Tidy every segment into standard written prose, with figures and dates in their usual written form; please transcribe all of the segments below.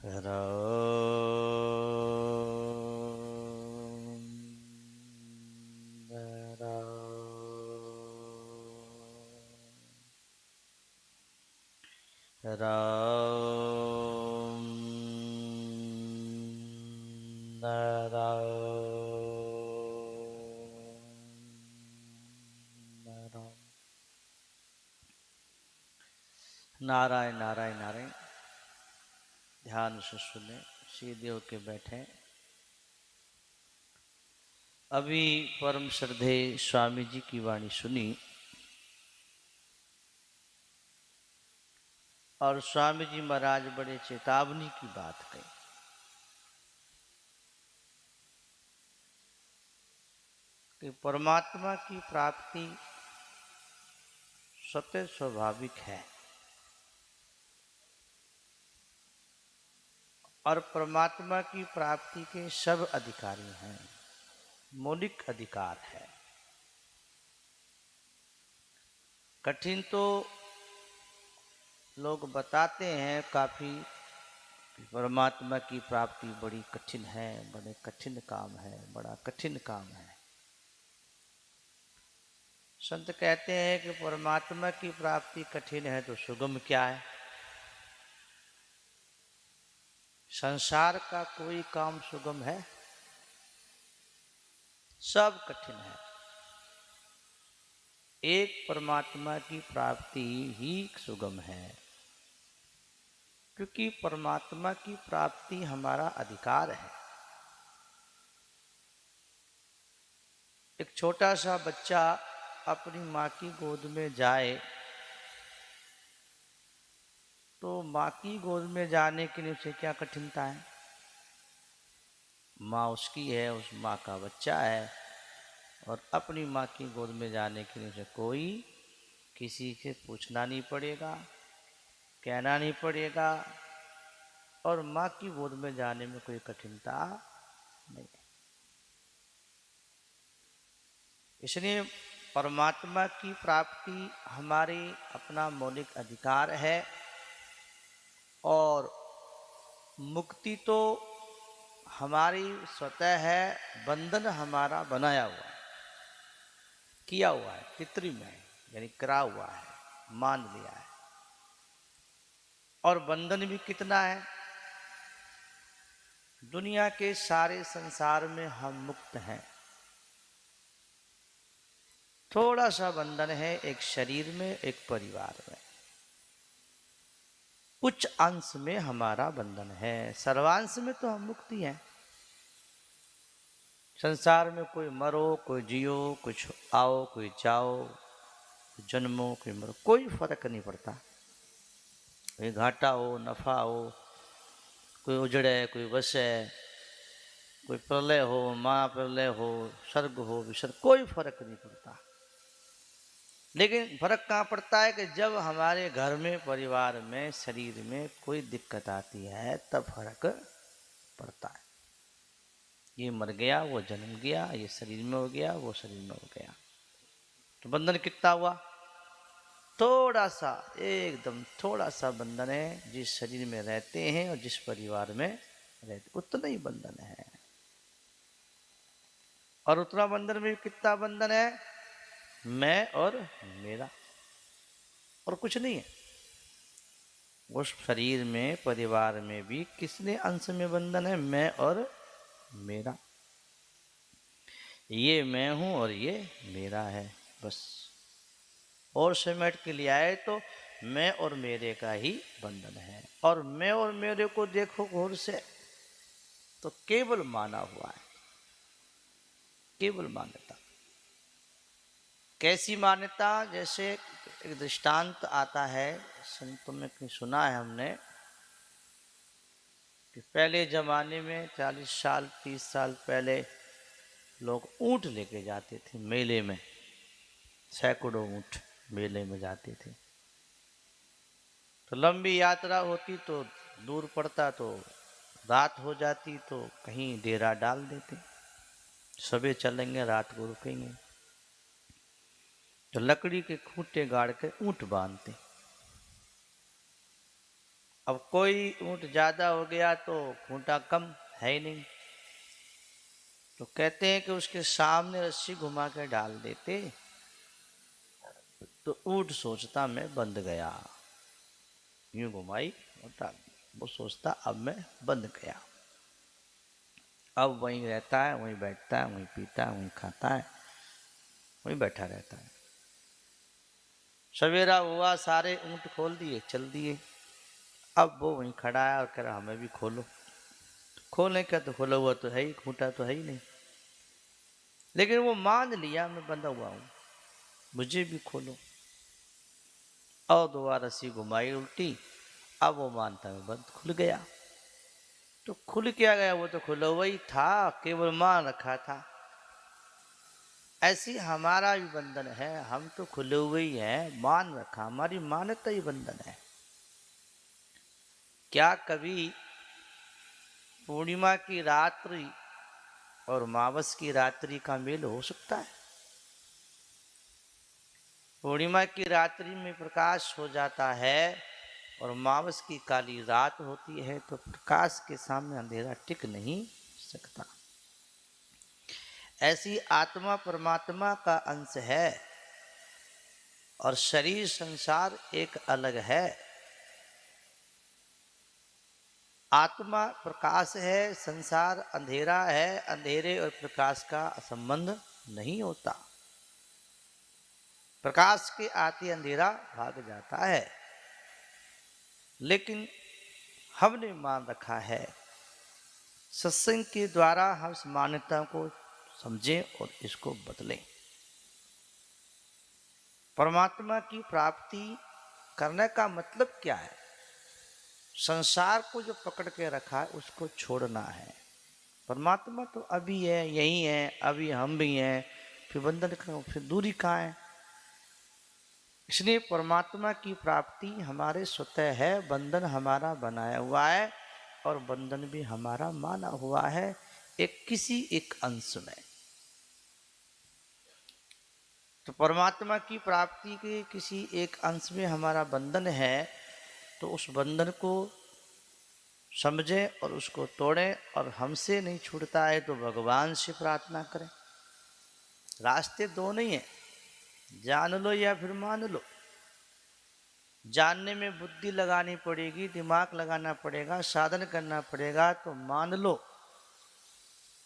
राम राम नारायण नारायण नारायण। ध्यान से सुने, सीधे होके बैठे। अभी परम श्रद्धे स्वामी जी की वाणी सुनी और स्वामी जी महाराज बड़े चेतावनी की बात कही कि परमात्मा की प्राप्ति स्वतः स्वाभाविक है और परमात्मा की प्राप्ति के सब अधिकारी हैं, मौलिक अधिकार है। कठिन तो लोग बताते हैं काफी, परमात्मा की प्राप्ति बड़ी कठिन है, बड़े कठिन काम है, बड़ा कठिन काम है। संत कहते हैं कि परमात्मा की प्राप्ति कठिन है तो सुगम क्या है? संसार का कोई काम सुगम है? सब कठिन है। एक परमात्मा की प्राप्ति ही सुगम है, क्योंकि परमात्मा की प्राप्ति हमारा अधिकार है। एक छोटा सा बच्चा अपनी माँ की गोद में जाए तो माँ की गोद में जाने के लिए उसे क्या कठिनता है? माँ उसकी है, उस माँ का बच्चा है और अपनी माँ की गोद में जाने के लिए उसे कोई किसी से पूछना नहीं पड़ेगा, कहना नहीं पड़ेगा और माँ की गोद में जाने में कोई कठिनता नहीं है। इसलिए परमात्मा की प्राप्ति हमारी अपना मौलिक अधिकार है और मुक्ति तो हमारी स्वतः है, बंधन हमारा बनाया हुआ है, किया हुआ है, पितरी में यानी करा हुआ है, मान लिया है। और बंधन भी कितना है? दुनिया के सारे संसार में हम मुक्त हैं, थोड़ा सा बंधन है एक शरीर में, एक परिवार में। कुछ अंश में हमारा बंधन है, सर्वांश में तो हम मुक्ति हैं। संसार में कोई मरो, कोई जियो, कुछ आओ, कोई जाओ, जन्मो, कोई मरो, कोई फर्क नहीं पड़ता। कोई घाटा हो, नफा हो, कोई उजड़े, कोई बसे, कोई प्रलय हो, महाप्रलय हो, स्वर्ग हो, विसर्ग, कोई फर्क नहीं पड़ता। लेकिन फर्क कहाँ पड़ता है कि जब हमारे घर में, परिवार में, शरीर में कोई दिक्कत आती है तब फर्क पड़ता है। ये मर गया, वो जन्म गया, ये शरीर में हो गया, वो शरीर में हो गया। तो बंधन कितना हुआ? थोड़ा सा, एकदम थोड़ा सा बंधन है। जिस शरीर में रहते हैं और जिस परिवार में रहते, उतना ही बंधन है। और उतना बंधन में कितना बंधन है? मैं और मेरा, और कुछ नहीं है। उस शरीर में, परिवार में भी किसने अंश में बंधन है? मैं और मेरा। ये मैं हूं और ये मेरा है, बस। और समेट के लिए आए तो मैं और मेरे का ही बंधन है। और मैं और मेरे को देखो गौर से तो केवल माना हुआ है, केवल मान्यता। कैसी मान्यता? जैसे एक दृष्टांत आता है, संतों में कहीं सुना है हमने कि पहले जमाने में 40 साल 30 साल पहले लोग ऊंट लेके जाते थे मेले में। सैकड़ों ऊंट मेले में जाते थे। तो लंबी यात्रा होती तो दूर पड़ता तो रात हो जाती तो कहीं डेरा डाल देते, सबे चलेंगे, रात को रुकेंगे। तो लकड़ी के खूंटे गाड़ के ऊंट बांधते अब कोई ऊंट ज्यादा हो गया तो खूंटा कम है ही नहीं, तो कहते हैं कि उसके सामने रस्सी घुमा के डाल देते तो ऊंट सोचता मैं बंध गया, यूं घुमाई और डाल दी, वो सोचता अब मैं बंध गया। अब वहीं रहता है, वहीं बैठता है, वहीं पीता है, वहीं खाता है, वहीं बैठा रहता है। सवेरा हुआ, सारे ऊंट खोल दिए, चल दिए। अब वो वहीं खड़ा है और कह रहा हमें भी खोलो। खोलने का तो खोला हुआ तो है ही, खूंटा तो है ही नहीं, लेकिन वो मान लिया मैं बंधा हुआ हूं, मुझे भी खोलो। और दोबारा रस्सी घुमाई उल्टी, अब वो मानता मैं बंद, खुल गया। तो खुल क्या गया, वो तो खुला हुआ ही था, केवल मान रखा था। ऐसी हमारा भी बंधन है, हम तो खुले हुए ही हैं, मान रखा, हमारी मान्यता ही बंधन है। क्या कभी पूर्णिमा की रात्रि और मावस की रात्रि का मेल हो सकता है? पूर्णिमा की रात्रि में प्रकाश हो जाता है और मावस की काली रात होती है, तो प्रकाश के सामने अंधेरा टिक नहीं सकता। ऐसी आत्मा परमात्मा का अंश है और शरीर संसार एक अलग है। आत्मा प्रकाश है, संसार अंधेरा है, अंधेरे और प्रकाश का संबंध नहीं होता। प्रकाश के आते अंधेरा भाग जाता है, लेकिन हमने मान रखा है, सत्संग के द्वारा हम इस मान्यता को समझें और इसको बदलें। परमात्मा की प्राप्ति करने का मतलब क्या है? संसार को जो पकड़ के रखा है उसको छोड़ना है। परमात्मा तो अभी है, यही है, अभी हम भी हैं, फिर बंधन का फिर दूरी कहाँ है? इसलिए परमात्मा की प्राप्ति हमारे स्वतः है, बंधन हमारा बनाया हुआ है और बंधन भी हमारा माना हुआ है एक किसी एक अंश में। तो परमात्मा की प्राप्ति के किसी एक अंश में हमारा बंधन है, तो उस बंधन को समझें और उसको तोड़ें, और हमसे नहीं छूटता है तो भगवान से प्रार्थना करें। रास्ते दो नहीं है, जान लो या फिर मान लो। जानने में बुद्धि लगानी पड़ेगी, दिमाग लगाना पड़ेगा, साधन करना पड़ेगा, तो मान लो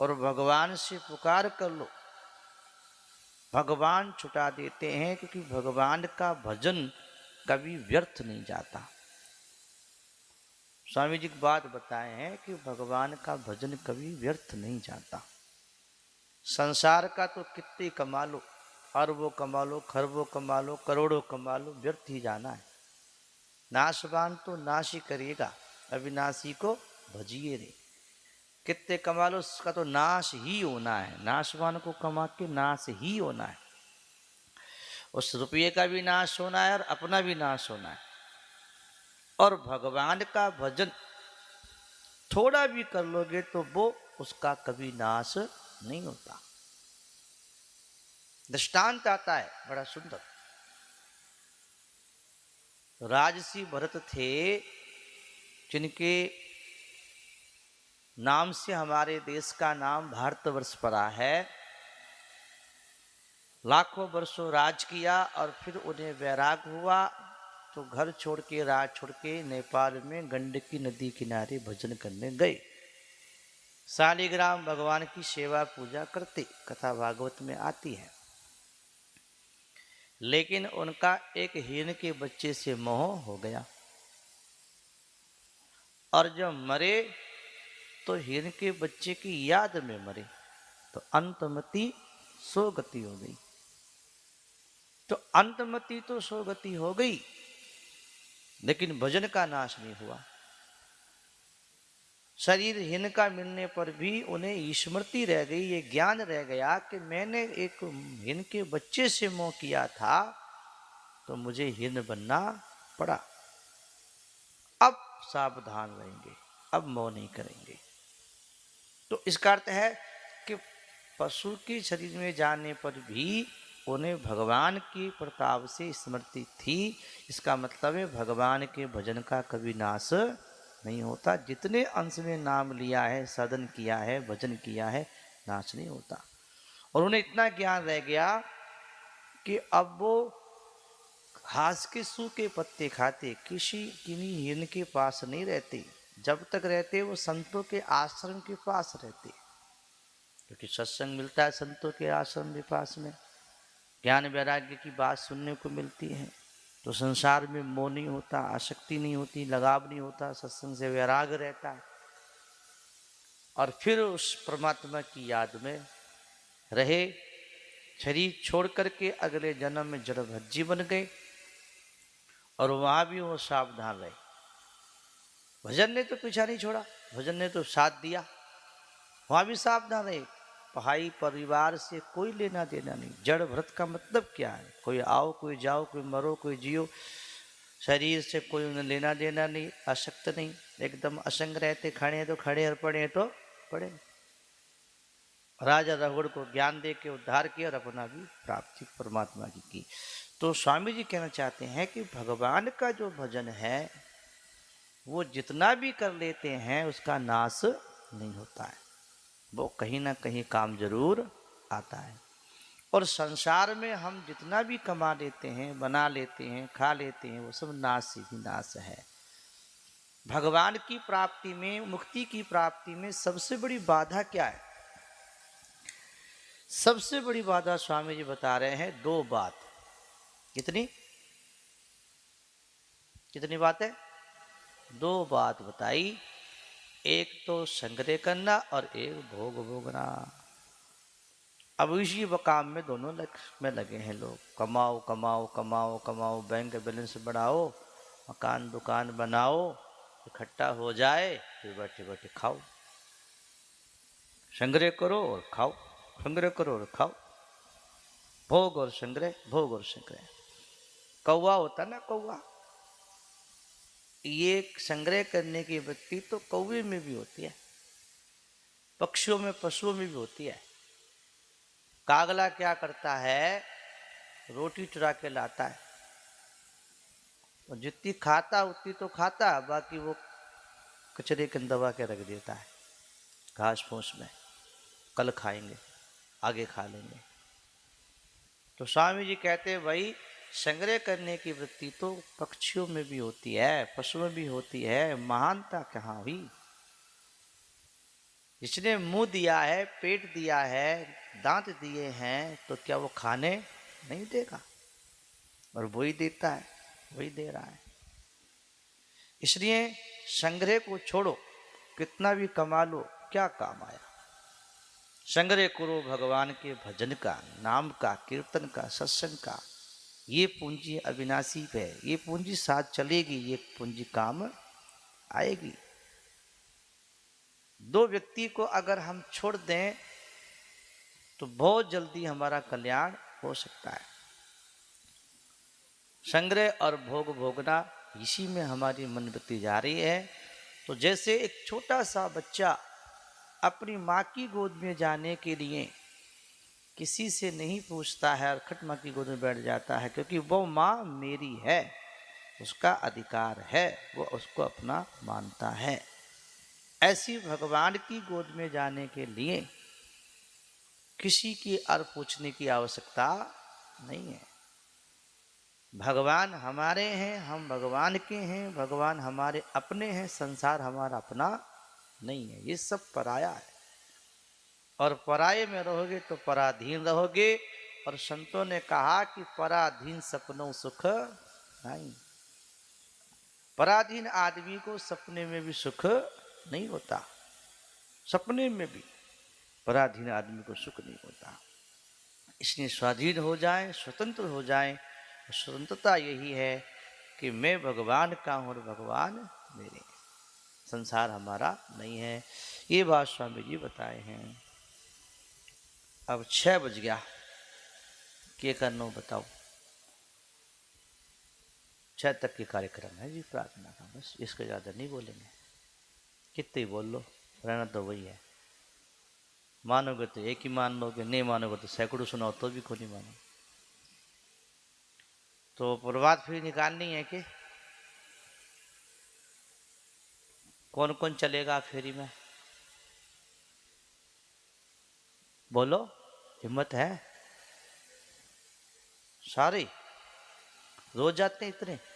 और भगवान से पुकार कर लो। भगवान छुटा देते हैं, क्योंकि भगवान का भजन कभी व्यर्थ नहीं जाता। स्वामी जी की बात बताए हैं कि भगवान का भजन कभी व्यर्थ नहीं जाता। संसार का तो कितने कमा लो, अरबों कमा लो, खरबों कमा लो, करोड़ों कमा लो, व्यर्थ ही जाना है। नाशवान तो नाश ही करेगा, अविनाशी को भजिए रे। कितने कमा लो, उसका तो नाश ही होना है। नाशवान को कमा के नाश ही होना है। उस रुपये का भी नाश होना है और अपना भी नाश होना है। और भगवान का भजन थोड़ा भी कर लोगे तो वो उसका कभी नाश नहीं होता। दृष्टांत आता है बड़ा सुंदर। राजसी भरत थे, जिनके नाम से हमारे देश का नाम भारतवर्ष पड़ा है। लाखों वर्षों राज किया और फिर उन्हें वैराग हुआ, तो घर छोड़ के, राज छोड़ के नेपाल में गंडकी नदी किनारे भजन करने गए। शालिग्राम भगवान की सेवा पूजा करते, कथा भागवत में आती है। लेकिन उनका एक हिरण के बच्चे से मोह हो गया, और जब मरे तो हिरण के बच्चे की याद में मरे, तो अंतमति सोगति हो गई। तो अंतमति तो सोगति हो गई, लेकिन भजन का नाश नहीं हुआ। शरीर हीन का मिलने पर भी उन्हें स्मृति रह गई, ये ज्ञान रह गया कि मैंने एक हिरण के बच्चे से मोह किया था, तो मुझे हिरण बनना पड़ा। अब सावधान रहेंगे, अब मोह नहीं करेंगे। तो इसका अर्थ है कि पशु के शरीर में जाने पर भी उन्हें भगवान की प्रताप से स्मृति थी। इसका मतलब है भगवान के भजन का कभी नाश नहीं होता। जितने अंश में नाम लिया है, साधन किया है, भजन किया है, नाश नहीं होता। और उन्हें इतना ज्ञान रह गया कि अब वो घास के सूखे पत्ते खाते, किसी किन्हीं हिरन के पास नहीं रहते। जब तक रहते वो संतों के आश्रम के पास रहते, क्योंकि सत्संग मिलता है संतों के आश्रम के पास में, ज्ञान वैराग्य की बात सुनने को मिलती है। तो संसार में मोह नहीं होता, आसक्ति नहीं होती, लगाव नहीं होता, सत्संग से वैराग रहता है। और फिर उस परमात्मा की याद में रहे, शरीर छोड़ करके अगले जन्म में जड़भज्जी बन गए, और वहां भी वो सावधान रहे। भजन ने तो पीछा नहीं छोड़ा, भजन ने तो साथ दिया, वहां भी सावधान रहे। भाई परिवार से कोई लेना देना नहीं। जड़ भरत का मतलब क्या है? कोई आओ कोई जाओ, कोई मरो कोई जियो, शरीर से कोई उन्हें लेना देना नहीं, आसक्त नहीं, एकदम असंग रहते। खड़े हैं तो खड़े और पड़े हैं तो पड़े। राजा रघुड़ को ज्ञान दे के उद्धार किया और अपना भी प्राप्ति परमात्मा की। तो स्वामी जी कहना चाहते हैं कि भगवान का जो भजन है वो जितना भी कर लेते हैं उसका नाश नहीं होता है, वो कहीं ना कहीं काम जरूर आता है। और संसार में हम जितना भी कमा लेते हैं, बना लेते हैं, खा लेते हैं, वो सब नाश ही नाश है। भगवान की प्राप्ति में, मुक्ति की प्राप्ति में सबसे बड़ी बाधा क्या है? सबसे बड़ी बाधा स्वामी जी बता रहे हैं दो बात। कितनी कितनी बात है? दो बात बताई। एक तो संग्रह करना और एक भोग भोगना। अब इसी काम में दोनों में लगे हैं लोग। कमाओ कमाओ कमाओ कमाओ, बैंक बैलेंस बढ़ाओ, मकान दुकान बनाओ, इकट्ठा हो जाए, फिर बैठे बैठे खाओ। संग्रह करो और खाओ, संग्रह करो और खाओ। भोग और संग्रह, भोग और संग्रह। कौवा होता ना, कौवा, ये संग्रह करने की वृत्ति तो कौवे में भी होती है, पक्षियों में, पशुओं में भी होती है। कागला क्या करता है? रोटी चुरा के लाता है, और जितनी खाता उतनी तो खाता, बाकी वो कचरे के दबा के रख देता है घास फूस में। कल खाएंगे, आगे खा लेंगे। तो स्वामी जी कहते हैं भाई, संग्रह करने की वृत्ति तो पक्षियों में भी होती है, पशुओं में भी होती है, महानता कहाँ हुई? जिसने मुंह दिया है, पेट दिया है, दांत दिए हैं, तो क्या वो खाने नहीं देगा? और वही देता है, वही दे रहा है। इसलिए संग्रह को छोड़ो, कितना भी कमा लो, क्या काम आया? संग्रह करो भगवान के भजन का, नाम का, कीर्तन का, सत्संग का। ये पूंजी अविनाशी है, ये पूंजी साथ चलेगी, ये पूंजी काम आएगी। दो व्यक्ति को अगर हम छोड़ दें तो बहुत जल्दी हमारा कल्याण हो सकता है। संग्रह और भोग भोगना, इसी में हमारी मनवृत्ति जा रही है। तो जैसे एक छोटा सा बच्चा अपनी माँ की गोद में जाने के लिए किसी से नहीं पूछता है और खट माँ की गोद में बैठ जाता है, क्योंकि वो माँ मेरी है, उसका अधिकार है, वो उसको अपना मानता है। ऐसी भगवान की गोद में जाने के लिए किसी की और पूछने की आवश्यकता नहीं है। भगवान हमारे हैं, हम भगवान के हैं, भगवान हमारे अपने हैं, संसार हमारा अपना नहीं है, ये सब पराया है। और पराये में रहोगे तो पराधीन रहोगे। और संतों ने कहा कि पराधीन सपनों सुख नहीं। पराधीन आदमी को सपने में भी सुख नहीं होता, सपने में भी पराधीन आदमी को सुख नहीं होता। इसलिए स्वाधीन हो जाए, स्वतंत्र हो जाए। स्वतंत्रता यही है कि मैं भगवान का हूँ और भगवान मेरे, संसार हमारा नहीं है। ये बात स्वामी जी बताए हैं। अब 6 बज गया, क्या करना बताओ? 6 तक के कार्यक्रम है जी प्रार्थना का, बस इसके ज़्यादा नहीं बोलेंगे। कितने बोल लो, रहना तो वही है। मानोगे तो एक ही मान लोगे, नहीं मानोगे तो सैकड़ों सुनाओ तो भी खुद नहीं मानो। तो प्रभात फेरी निकालनी है कि कौन कौन चलेगा फेरी में? बोलो, हिम्मत है? सारी रोज जाते हैं इतने?